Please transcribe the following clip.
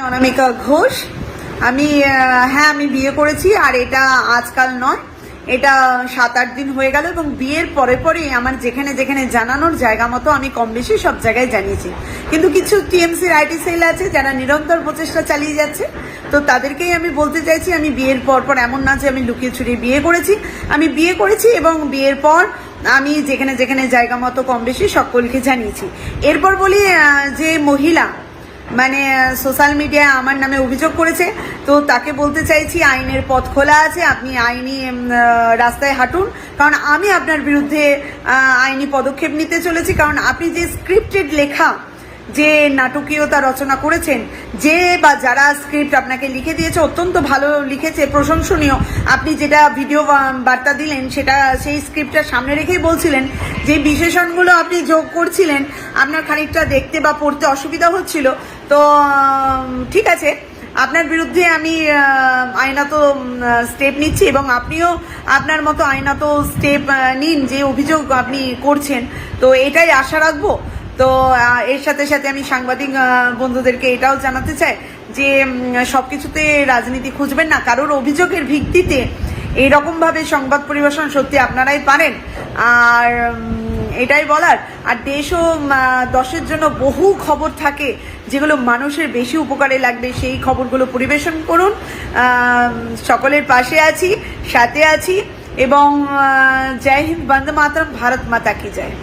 অনামিকা ঘোষ। আমি হ্যাঁ আমি বিয়ে করেছি, আর এটা আজকাল নয়, এটা 7-8 দিন হয়ে গেল। এবং বিয়ের পরে পরে আমার যেখানে যেখানে জানানোর জায়গা মতো আমি কম বেশি সব জায়গায় জানিয়েছি। কিন্তু কিছু টিএমসির আইটি সেল আছে যারা নিরন্তর প্রচেষ্টা চালিয়ে যাচ্ছে, তো তাদেরকেই আমি বলতে চাইছি আমি বিয়ের পর পর এমন না যে আমি লুকিয়ে ছুড়িয়ে বিয়ে করেছি। আমি বিয়ে করেছি এবং বিয়ের পর আমি যেখানে যেখানে জায়গা মতো কম বেশি সকলকে জানিয়েছি। এরপর বলি যে মহিলা মানে সোশ্যাল মিডিয়ায় আমার নামে অভিযোগ করেছে, তো তাকে বলতে চাইছি আইনের পথ খোলা আছে, আপনি আইনি রাস্তায় হাঁটুন। কারণ আমি আপনার বিরুদ্ধে আইনি পদক্ষেপ নিতে চলেছি। কারণ আপনি যে স্ক্রিপ্টেড লেখা যে নাটকীয়তা রচনা করেছেন, যে বা যারা স্ক্রিপ্ট আপনাকে লিখে দিয়েছে অত্যন্ত ভালো লিখেছে, প্রশংসনীয়। আপনি যেটা ভিডিও বার্তা দিলেন সেটা সেই স্ক্রিপ্টটা সামনে রেখেই বলছিলেন যে বিশেষণগুলো আপনি যোগ করছিলেন, আপনার খানিকটা দেখতে বা পড়তে অসুবিধা হচ্ছিল। তো ঠিক আছে, আপনার বিরুদ্ধে আমি আইনত স্টেপ নিচ্ছি এবং আপনিও আপনার মতো আইনত স্টেপ নিন যে অভিযোগ আপনি করছেন। তো এটাই আশা রাখবো। তো এর সাথে সাথে আমি সাংবাদিক বন্ধুদেরকে এটাও জানাতে চাই যে সবকিছুতে রাজনীতি খুঁজবেন না। কারোর অভিযোগের ভিত্তিতে এইরকমভাবে সংবাদ পরিবেশন সত্যি আপনারাই পারেন। আর এটাই বলার। আর দেশ ও দশের জন্য বহু খবর থাকে যেগুলো মানুষের বেশি উপকারে লাগবে, সেই খবরগুলো পরিবেশন করুন। সকলের পাশে আছি, সাথে আছি। এবং জয় হিন্দ, বন্দে মাতরম, ভারত মাতা কি জয়।